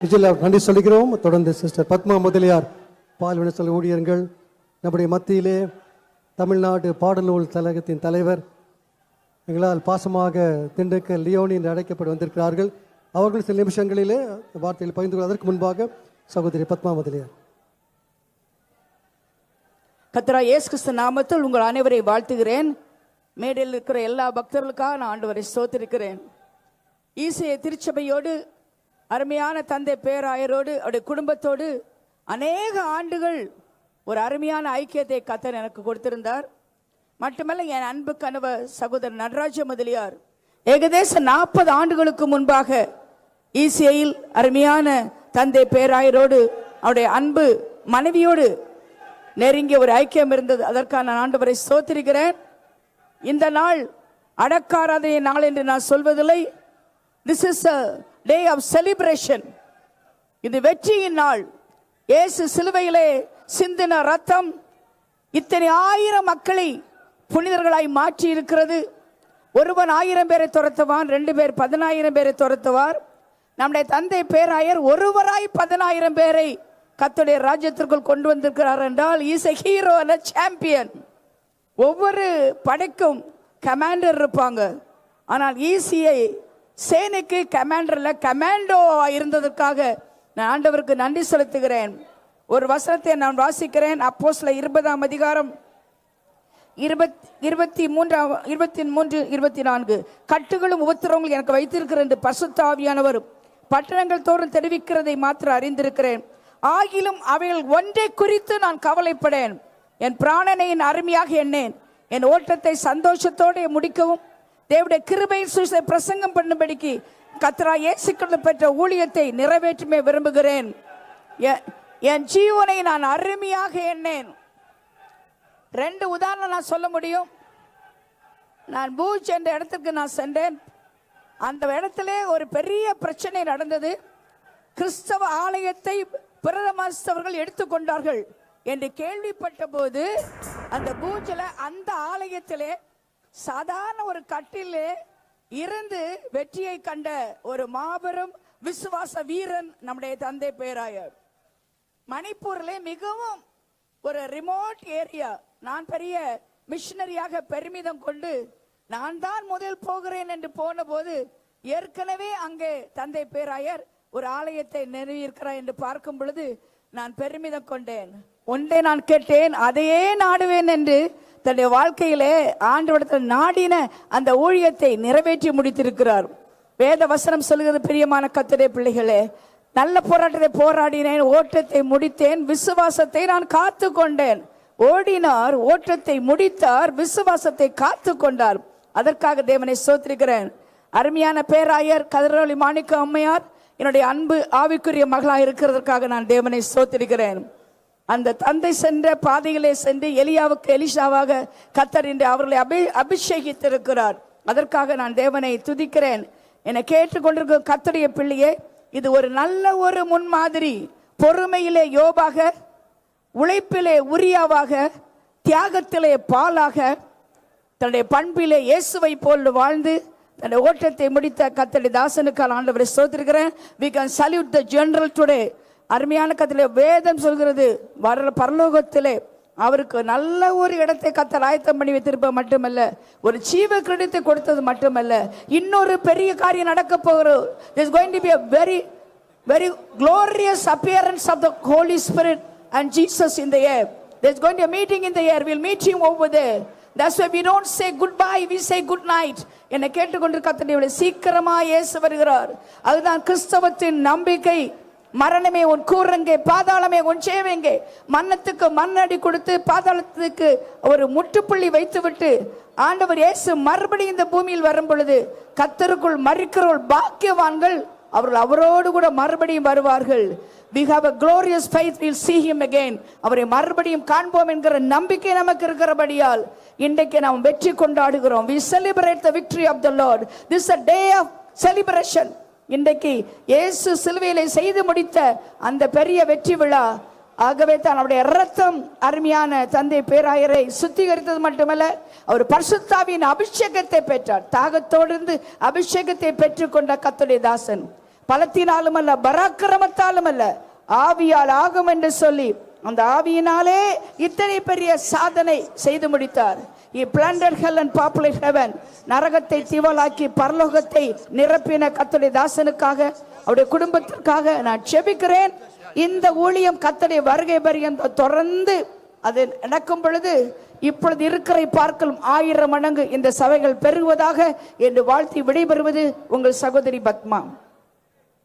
நன்றி சொல்கிறோம். தொடர்ந்து சிஸ்டர் பத்மா முதலியார் பால்வினை சொல்ல ஊழியர்கள் நம்முடைய மத்தியிலே தமிழ்நாடு பாடநூல் கழகத்தின் தலைவர் எங்களால் பாசமாக திண்டுக்கல் லியோனி என்று அழைக்கப்பட்டு வந்திருக்கிறார்கள். அவர்கள் சில நிமிஷங்களிலே வார்த்தையில் பகிர்ந்து கொள்வதற்கு முன்பாக சகோதரி பத்மா முதலியார். கர்த்தராகிய இயேசு கிறிஸ்து நாமத்தில் உங்கள் அனைவரை வாழ்த்துகிறேன். மேடையில் இருக்கிற எல்லா பக்தர்களுக்காக நான் ஆண்டவரை ஸ்தோத்திரிக்கிறேன். ஈசைய திருச்சபையோடு அருமையான தந்தை பேராயரோடு அவருடைய குடும்பத்தோடு அநேக ஆண்டுகள் ஒரு அருமையான ஐக்கியத்தை கர்த்தர் எனக்கு கொடுத்திருந்தார். மட்டுமல்ல, என் அன்பு கணவர் சகோதரர் நடராஜ முதலியார் ஏகதேசம் 40 ஆண்டுகளுக்கு முன்பாக ஈசிஐயில் அருமையான தந்தை பேராயரோடு அவருடைய அன்பு மனைவியோடு நெருங்கிய ஒரு ஐக்கியம் இருந்தது. அதற்காக நான் ஆண்டவரை ஸ்தோத்திரிக்கிறேன். இந்த நாள் அடக்காராதனை நாள் என்று நான் சொல்வதில்லை. This is a day of celebration. இது வெற்றியின் நாள். இயேசு சிலுவையிலே சிந்தின ரத்தம் இத்தனை ஆயிரம் மக்களை புனிதர்களாய் மாற்றி இருக்கிறது. ஒருவன் 1000 பேரை துரத்துவான், 2 பேர் 10,000 பேரை துரத்துவார். நம்முடைய தந்தை பேராயர் ஒருவராய் 10,000 பேரை கர்த்தருடைய ராஜ்யத்திற்குள் கொண்டு வந்திருக்கிறார் என்றால் is a hero and a champion. ஒவ்வொரு படைக்கும் கமாண்டர் இருப்பாங்க. ஆனால் ஈசிஐ சேனைக்கு கமாண்டர்ல கமாண்டோ இருந்ததற்காக நான் ஆண்டவருக்கு நன்றி செலுத்துகிறேன். ஒரு வசனத்தை நான் வாசிக்கிறேன். அப்போஸ்தலர் 20ஆம் அதிகாரம் 23-24. கட்டுகளும் உபத்திரவங்களும் எனக்கு வைத்திருக்கிற என்று பரிசுத்த ஆவியானவர் பட்டணங்கள் தோறும் தெரிவிக்கிறதை மாத்திரம் அறிந்திருக்கிறேன். ஆகிலும் அவைகள் ஒன்றை குறித்து நான் கவலைப்படேன். என் பிராணனை என் அருமையாக எண்ணேன். என் ஓட்டத்தை சந்தோஷத்தோடு முடிக்கவும் தேவனுடைய கிருபையின் சுவிசேஷத்தை பிரசங்கம் பண்ணும்படிக்கு கர்த்தராகிய இயேசு கிறிஸ்து பெற்ற ஊழியத்தை நிறைவேற்றுமே விரும்புகிறேன். என் ஜீவனை நான் அருமையாக எண்ணேன். 2 உதாரணம் நான் சொல்ல முடியும். நான் பூஜ் என்ற இடத்துக்கு நான் சென்றேன். அந்த இடத்துல ஒரு பெரிய பிரச்சனை நடந்தது. கிறிஸ்தவ ஆலயத்தை பிரதமர்கள் எடுத்துக்கொண்டார்கள் என்று கேள்விப்பட்ட போது அந்த பூஜ்ல அந்த ஆலயத்திலே சாதாரண ஒரு கட்டிலே இருந்து வெற்றியை கண்ட ஒரு மாபெரும் விசுவாச வீரன் நம்முடைய தந்தை பேராயர். மணிப்பூரிலே மிகவும் ஒரு ரிமோட் ஏரியா. நான் பெரிய மிஷனரியாக பெருமிதம் கொண்டு நான் தான் முதல் போகிறேன் என்று போன போது ஏற்கனவே அங்கே தந்தை பேராயர் ஒரு ஆலயத்தை நிறுவியிருக்கிறார் என்று பார்க்கும் பொழுது நான் பெருமிதம் கொண்டேன். ஒன்றை நான் கேட்டேன், அதையே நாடுவேன் என்று தன்னுடைய வாழ்க்கையிலே ஆண்டவரிடத்தில் நாடின அந்த ஊழியத்தை நிறைவேற்றி முடித்திருக்கிறார். வேத வசனம் சொல்கிறது, பிரியமான கர்த்தருடைய பிள்ளைகளே, நல்ல போராட்டத்தை போராடினேன், ஓட்டத்தை முடித்தேன், விசுவாசத்தை நான் காத்து கொண்டேன். ஓடினார், ஓட்டத்தை முடித்தார், விசுவாசத்தை காத்து கொண்டார். அதற்காக தேவனை ஸ்தோத்திரிக்கிறேன். அருமையான பேராயர் கதிரொளி மாணிக்க அம்மையார் என்னுடைய அன்பு ஆவிக்குரிய மகளாக இருக்கிறதற்காக நான் தேவனை ஸ்தோத்திரிக்கிறேன். அந்த தந்தை சென்ற பாதையிலே சென்று எலியாவுக்கு எலிஷாவாக கர்த்தர் இன்று அவர்களை அபிஷேகித்திருக்கிறார். அதற்காக நான் தேவனை துதிக்கிறேன். என்னை கேட்டுக்கொண்டிருக்கிற கர்த்தருடைய பிள்ளையே, இது ஒரு நல்ல ஒரு முன்மாதிரி. பொறுமையிலே யோபாக, உழைப்பிலே உரியாவாக, தியாகத்திலே பாலாக, தன்னுடைய பண்பிலே இயேசுவை போல் வாழ்ந்து தன்னுடைய ஓட்டத்தை முடித்த கர்த்தருடைய தாசனுக்கால் ஆண்டவரை ஸ்தோத்திரிக்கிறேன். We can salute the general today. அருமையான கர்த்தருடைய வேதம் சொல்கிறது, வர பரலோகத்திலே அவருக்கு நல்ல ஒரு இடத்தை கர்த்தர் ஆயத்தம் பண்ணி வைத்திருப்ப மட்டுமல்ல, ஒரு ஜீவ கிரீடத்தை கொடுத்தது மட்டுமல்ல, இன்னொரு பெரிய காரியம் நடக்க போகிறது. There is going to be a very glorious appearance of the Holy Spirit and Jesus in the air. There is going to be a meeting in the air. We'll meet him over there. That's why we don't say goodbye, we say good night. என்னை கேட்டுக்கொண்டு கர்த்தருடைய சீக்கிரமா இயேசு வருகிறார். அதுதான் கிறிஸ்தவத்தின் நம்பிக்கை. மரணமே உன் கூரங்கே, பாதாளமே உன் சேவெங்கே. மன்னத்துக்கு மண்ணடி கொடுத்து பாதாளத்துக்கு ஒரு முற்றுப்புள்ளி வைத்துவிட்டு ஆண்டவர் இயேசு மறுபடியும் இந்த பூமியில் வரும் பொழுது கர்த்தருக்குள் மரிக்கிறவர்கள் பாக்கியவான்கள், அவர்கள் அவரோடு கூட மறுபடியும் வருவார்கள். We have a glorious faith, we'll see him again. அவரை மறுபடியும் காண்போம் என்கிற நம்பிக்கை நமக்கு இருக்கிறபடியால் இன்றைக்கு நாம் வெற்றி கொண்டாடுகிறோம். We celebrate the victory of the Lord. This is a day of celebration. இன்றைக்கு இயேசு சிலுவையிலே செய்து முடித்த அந்த பெரிய வெற்றி விழா. ஆகவே தான் அவருடைய இரத்தம் அருமையான தந்தை பேராயரை சுத்திகரித்தது மட்டுமல்ல, அவர் பரிசுத்தாவியின் அபிஷேகத்தை பெற்றார். தாகத்தோடு அபிஷேகத்தை பெற்றுக்கொண்ட கர்த்தருடைய தாசன் பலத்தினாலும் அல்ல, பராக்கிரமத்தாலும் அல்ல, ஆவியால் ஆகும் என்று சொல்லி அந்த ஆவியினாலே இத்தனை பெரிய சாதனை செய்து முடித்தார். He planted hell and populated heaven. நரகத்தை திவலாக்கி பரலோகத்தை நிரப்பின கர்த்தருடைய தாசனுக்காக, அவருடைய குடும்பத்திற்காக நான் ஜெபிக்கிறேன். இந்த ஊழியம் கர்த்தருடைய வருகை பரியந்தம் தொடர்ந்து அது நடக்கும் பொழுது இப்பொழுது இருக்கிற பார்க்கலும் 1000 மடங்கு இந்த சபைகள் பெருகுவதாக என்று வாழ்த்தி விடைபெறுவது உங்கள் சகோதரி பத்மா.